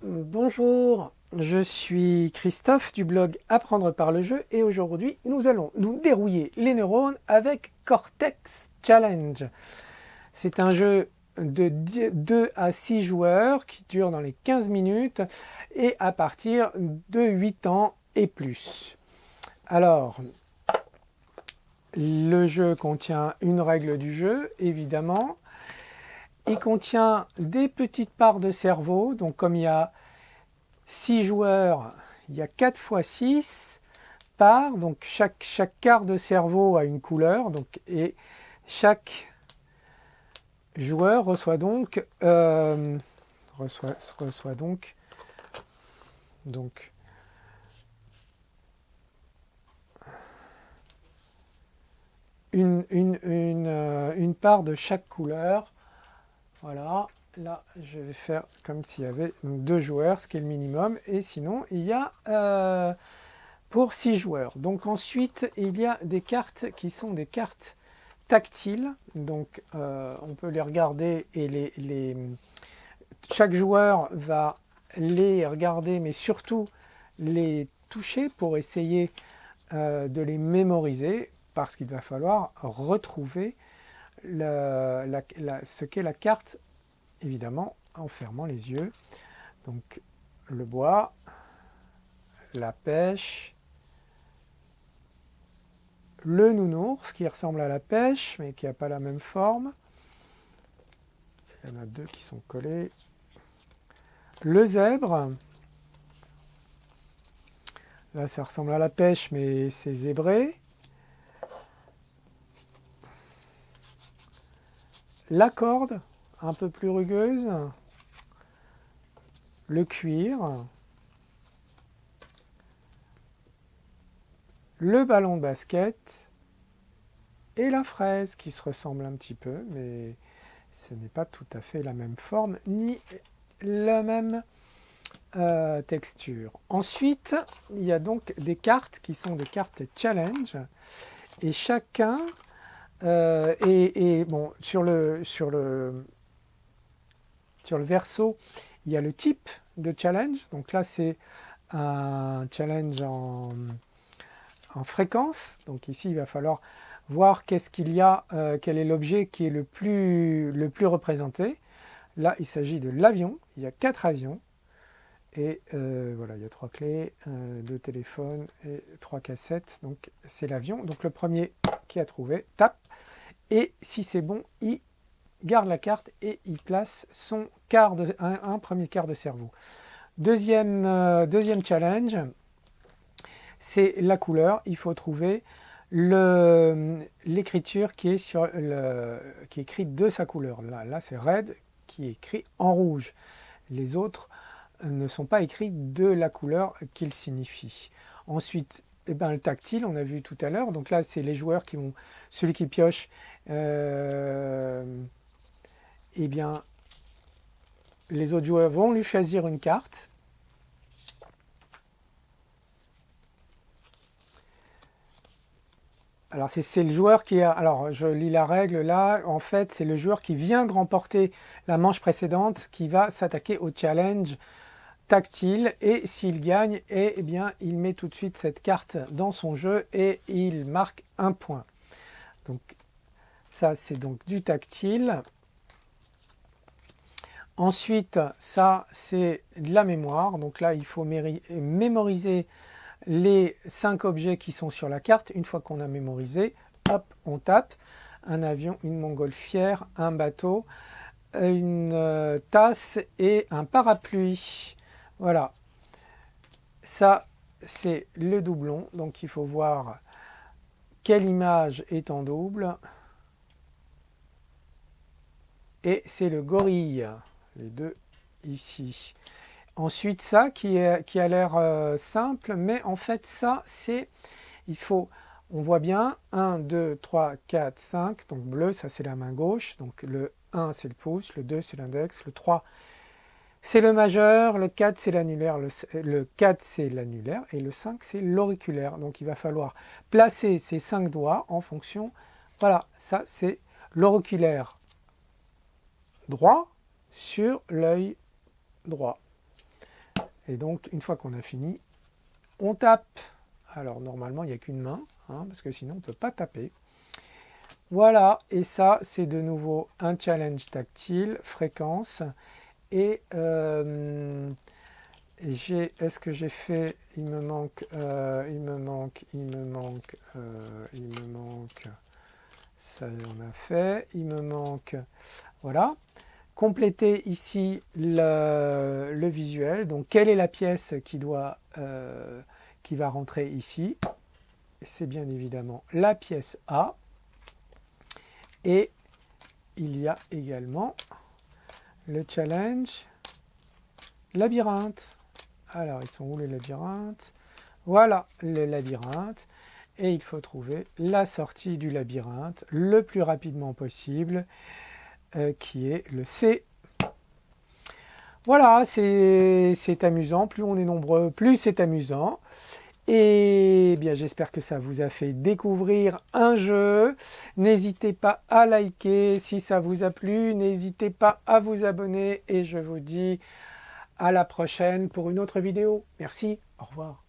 Bonjour, je suis Christophe du blog Apprendre par le jeu et aujourd'hui nous allons nous dérouiller les neurones avec Cortex Challenge. C'est un jeu de 2 à 6 joueurs qui dure dans les 15 minutes et à partir de 8 ans et plus. Alors, le jeu contient une règle du jeu, évidemment. Il contient des petites parts de cerveau, donc comme il y a 6 joueurs, il y a 4 fois 6 parts, donc chaque quart de cerveau a une couleur, donc, et chaque joueur reçoit donc, reçoit donc une part de chaque couleur. Voilà, là je vais faire comme s'il y avait 2 joueurs, ce qui est le minimum, et sinon il y a pour 6 joueurs. Donc ensuite il y a des cartes qui sont des cartes tactiles, donc on peut les regarder et chaque joueur va les regarder, mais surtout les toucher pour essayer de les mémoriser, parce qu'il va falloir retrouver ce qu'est la carte, évidemment, en fermant les yeux. Donc le bois, la pêche, le nounours qui ressemble à la pêche, mais qui n'a pas la même forme. Il y en a 2 qui sont collés. Le zèbre. Là, ça ressemble à la pêche, mais c'est zébré. La corde, un peu plus rugueuse. Le cuir. Le ballon de basket. Et la fraise, qui se ressemble un petit peu, mais ce n'est pas tout à fait la même forme, ni la même texture. Ensuite, il y a donc des cartes qui sont des cartes challenge, et chacun bon, sur le verso, il y a le type de challenge. Donc là, c'est un challenge en fréquence. Donc ici, il va falloir voir qu'est-ce qu'il y a, quel est l'objet qui est le plus représenté. Là, il s'agit de l'avion. Il y a 4 avions. Et voilà, il y a 3 clés, 2 téléphones et 3 cassettes. Donc c'est l'avion. Donc le premier qui a trouvé tape. Et si c'est bon, il garde la carte et il place son un premier quart de cerveau. Deuxième challenge, c'est la couleur. Il faut trouver l'écriture qui est qui est écrite de sa couleur. Là c'est red qui est écrit en rouge. Les autres ne sont pas écrits de la couleur qu'ils signifient. Ensuite, le tactile, on a vu tout à l'heure. Donc là, c'est les joueurs qui vont, celui qui pioche, les autres joueurs vont lui choisir une carte. Alors c'est le joueur qui a, alors je lis la règle là, en fait c'est le joueur qui vient de remporter la manche précédente qui va s'attaquer au challenge tactile, et s'il gagne, eh bien il met tout de suite cette carte dans son jeu et il marque un point. Donc ça c'est donc du tactile. Ensuite ça c'est de la mémoire, donc là il faut mémoriser les 5 objets qui sont sur la carte. Une fois qu'on a mémorisé, hop, on tape un avion, une montgolfière, un bateau, une tasse et un parapluie. Voilà, ça c'est le doublon, donc il faut voir quelle image est en double. Et c'est le gorille, les deux ici. Ensuite, ça qui a l'air simple, mais en fait, ça, c'est, on voit bien, 1, 2, 3, 4, 5, donc bleu, ça c'est la main gauche, donc le 1 c'est le pouce, le 2 c'est l'index, le 3 c'est le majeur, le 4 c'est l'annulaire, le 4 c'est l'annulaire, et le 5 c'est l'auriculaire. Donc il va falloir placer ces 5 doigts en fonction, voilà, ça c'est l'auriculaire droit sur l'œil droit. Et donc, une fois qu'on a fini, on tape. Alors, normalement, il n'y a qu'une main, hein, parce que sinon, on ne peut pas taper. Voilà, et ça, c'est de nouveau un challenge tactile, fréquence. Et est-ce que j'ai fait, il me manque, ça on a fait, il me manque, voilà. Compléter ici le visuel, donc quelle est la pièce qui va rentrer ici? C'est bien évidemment la pièce A. Et il y a également le challenge labyrinthe. Alors, ils sont où les labyrinthes? Voilà le labyrinthe. Et il faut trouver la sortie du labyrinthe le plus rapidement possible, qui est le C. Voilà, c'est amusant. Plus on est nombreux, plus c'est amusant. Et bien, j'espère que ça vous a fait découvrir un jeu. N'hésitez pas à liker si ça vous a plu. N'hésitez pas à vous abonner. Et je vous dis à la prochaine pour une autre vidéo. Merci, au revoir.